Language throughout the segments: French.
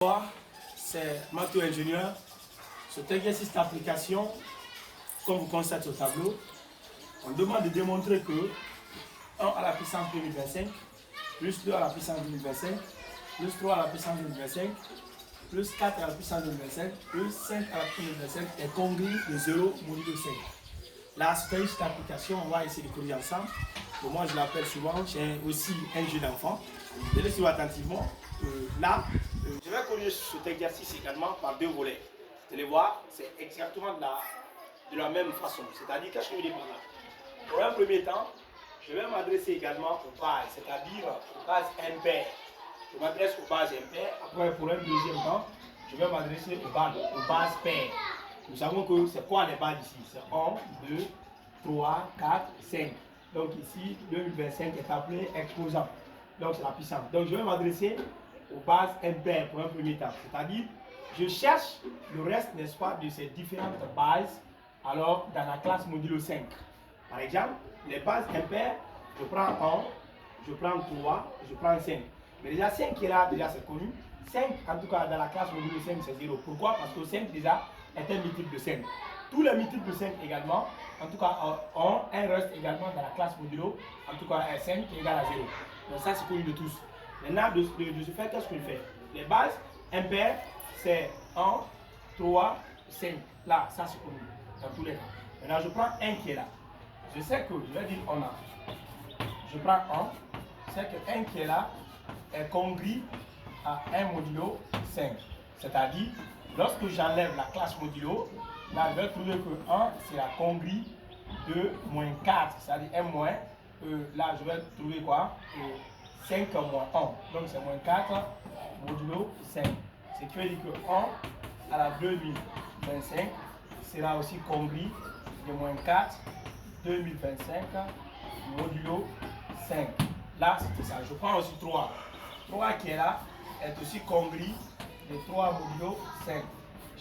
Bonjour, c'est Mato Ingénieur. Cet exercice d'application, comme vous constatez au tableau, on demande de démontrer que 1 à la puissance 2025, plus 2 à la puissance 2025, plus 3 à la puissance 2025, plus 4 à la puissance 2025, plus 5 à la puissance 2025 est congrue de 0 modulo 5. Là, c'est cette application, on va essayer de corriger ensemble. Donc moi, je l'appelle souvent, j'ai aussi un jeu d'enfant. Je le suis attentivement. Je vais corriger cet exercice également par deux volets. Vous allez voir, c'est exactement de la même façon. C'est-à-dire, qu'est-ce que je veux dire par là? Pour un premier temps, je vais m'adresser également aux bases, c'est-à-dire aux bases impaires. Je m'adresse aux bases impaires. Après, pour un deuxième temps, je vais m'adresser aux bases paires. Nous savons que c'est quoi les bases ici? C'est 1, 2, 3, 4, 5. Donc ici, 2025 est appelé exposant. Donc c'est la puissance. Donc je vais m'adresser aux bases impaires pour un premier temps. C'est-à-dire, je cherche le reste, n'est-ce pas, de ces différentes bases, alors dans la classe modulo 5. Par exemple, les bases impaires, je prends 1, je prends 3, je prends 5. Mais déjà 5 qui est là, déjà c'est connu. 5, en tout cas dans la classe modulo 5, c'est 0. Pourquoi? Parce que 5 déjà est un multiple de 5. Tous les multiples de 5 également, en tout cas ont un reste également dans la classe modulo, en tout cas 5 qui est égal à 0. Donc ça c'est connu de tous. Maintenant, de ce fait, qu'est-ce que je fais? Les bases impaires, c'est 1, 3, 5. Là, ça c'est connu dans tous les cas. Maintenant, je prends 1 qui est là. Je sais que, je vais dire on a. Je prends 1, je sais que 1 qui est là est congru à 1 modulo 5. C'est-à-dire, lorsque j'enlève la classe modulo, là, je vais trouver que 1, c'est la congrue de moins 4. C'est-à-dire 1 moins, là, je vais trouver quoi? 5 moins 1. Donc, c'est moins 4 modulo 5. Ce qui veut dire que 1 à la 2025 sera aussi congru de moins 4 2025 modulo 5. Là, c'était ça. Je prends aussi 3. 3 qui est là est aussi congru de 3 modulo 5.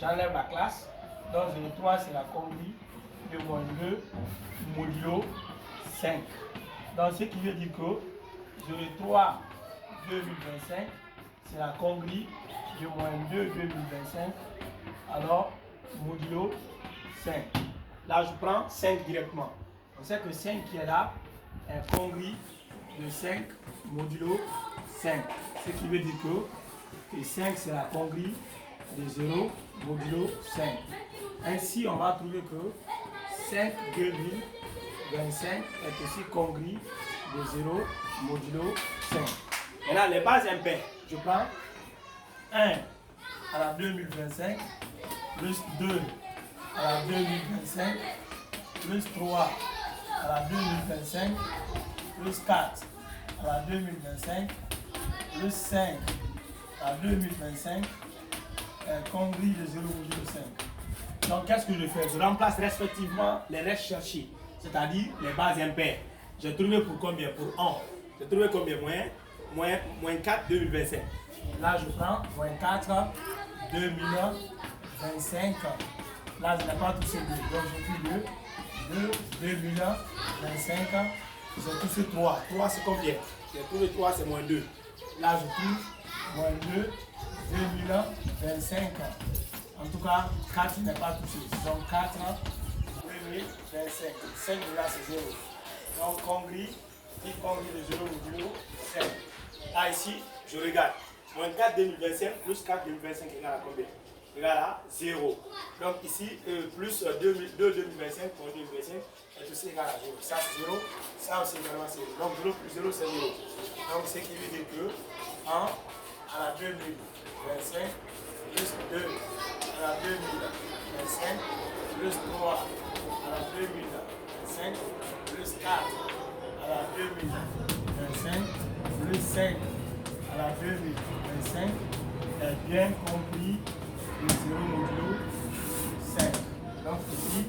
J'enlève la classe. Donc, le 3, c'est la congrue de moins 2 modulo 5. Donc, ce qui veut dire que 03 2025, c'est la congrue de moins 2 2025, alors modulo 5. Là, je prends 5 directement. On sait que 5 qui est là est congru de 5 modulo 5. Ce qui veut dire que 5, c'est la congrue de 0 modulo 5. Ainsi, on va trouver que 5 2025 est aussi congru de 0 modulo 5. Maintenant, les bases impaires, je prends 1 à la 2025 plus 2 à la 2025 plus 3 à la 2025 plus 4 à la 2025 plus 5 à la 2025 est congru de 0 modulo 5. Donc, qu'est-ce que je fais? Je remplace respectivement les restes cherchés, c'est-à-dire les bases impaires. J'ai trouvé pour combien? Pour 1. J'ai trouvé combien? Moins 4 2025. Là, je prends moins 4 2025. Là, je n'ai pas touché 2. Donc, j'ai pris 2 2025. J'ai touché 3. 3, c'est combien? J'ai trouvé 3, c'est moins 2. Là, je trouve moins 2 2025. En tout cas, 4 n'est pas touché. Donc 4, 2025. 5 là, c'est 0. Donc congru de 0 modulo 5. Là, ici, je regarde. Moins 4 2025 plus 4 2025 égale à combien? Égale à 0. Donc ici, plus 2 2025 pour 2025 est aussi égal à 0. Ça, c'est 0. Ça aussi également, c'est 0. Donc 0 plus 0, c'est 0. Donc ce qui veut dire que 1 à la 2025 plus 2 à la 2025 plus 3 à la 2025 plus 4 à la 2025 plus 5 à la 2025 est bien compris de 0 modulo 5. Donc ici,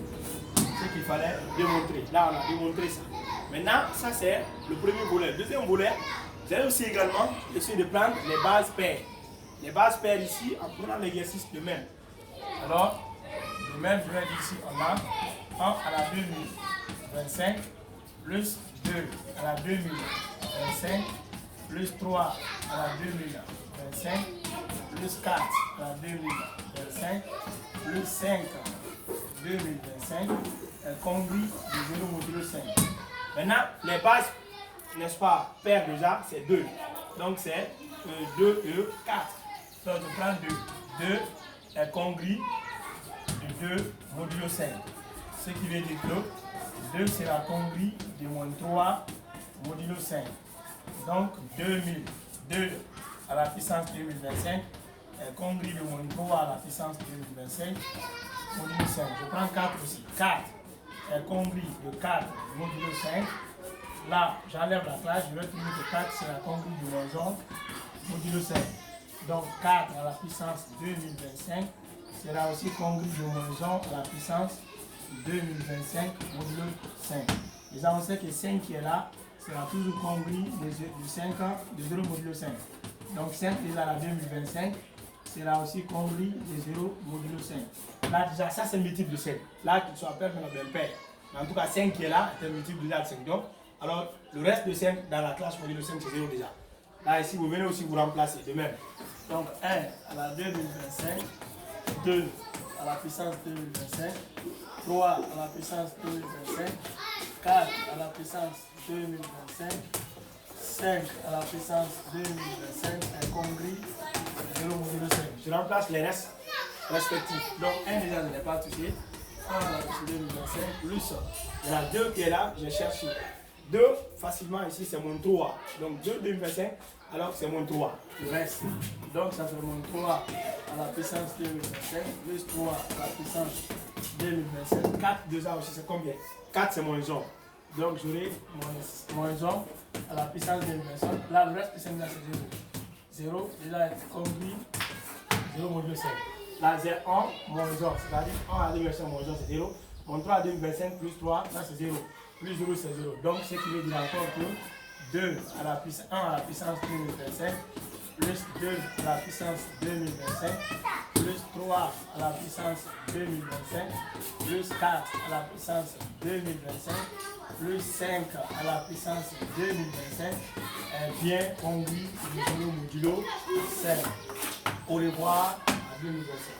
ce qu'il fallait démontrer. Là, on a démontré ça. Maintenant, ça c'est le premier volet. Le deuxième volet, vous allez aussi également essayer de prendre les bases paires. Les bases paires ici, en prenant l'exercice de même. Alors, de même, je vais dire ici, on a 1 à la 2025 plus 2 à la 2025 plus 3 à la 2025 plus 4 à la 2025 plus 5 à 2025 est congrue de 0 modulo 5. Maintenant, les bases, n'est-ce pas, paires déjà, c'est 2. Donc c'est 2 et 4. Donc je prends 2. 2 est congrue de 2 modulo 5. Ce qui veut dire que 2 sera congrue de moins 3 modulo 5. Donc 2000, 2 à la puissance 2025 est congrue de moins 3 à la puissance 2025 modulo 5. Je prends 4 aussi. 4 est congrue de 4 modulo 5. Là, j'enlève la classe, je vais trouver que 4 sera congrue de moins 11 modulo 5. Donc 4 à la puissance 2025 sera aussi congrue de moins 1 à la puissance 2025 modulo 5. Déjà, on sait que 5 qui est là sera toujours congrue de 5 de 0 modulo 5. Donc 5 déjà à la 2025 sera aussi congrue de 0 modulo 5. Là, déjà, ça c'est un multiple de 5. Là, qu'il soit pair, on a bien pair. Mais en tout cas, 5 qui est là est un multiple de 5. Donc, alors, le reste de 5 dans la classe modulo 5, c'est 0 déjà. Là, ici, vous venez aussi vous remplacer de même. Donc, 1 à la 2025, 2 à la puissance 2025, 3 à la puissance 2025, 4 à la puissance 2025, 5 à la puissance 2025 est congrue de 0 modulo 5. Je remplace les restes respectifs. Donc, 1 déjà ne n'est pas touché. 1 à la puissance 2025 plus il y en a 2 qui est là, je cherche 2 facilement ici, c'est mon 3. Donc 2 2025, alors c'est mon 3. Le reste. Donc ça fait mon 3 à la puissance 2025, plus 3 à la puissance 2025. 4 déjà aussi, c'est combien? 4 c'est moins 1. Donc j'aurai moins 1 à la puissance 2025. Là, le reste c'est 0. 0, déjà est congrue 0 modulo 5. Là, j'ai 1 moins 1, c'est-à-dire 1 à 2025 moins 1, c'est 0. Mon 3 à 2025 plus 3, ça c'est 0. Plus 0, c'est 0. Donc, ce qui veut dire encore que 2 à la puissance 1 à la puissance 2025, plus 2 à la puissance 2025, plus 3 à la puissance 2025, plus 4 à la puissance 2025, plus 5 à la puissance 2025 est bien congrue du 0 modulo 5. Au revoir à 2025.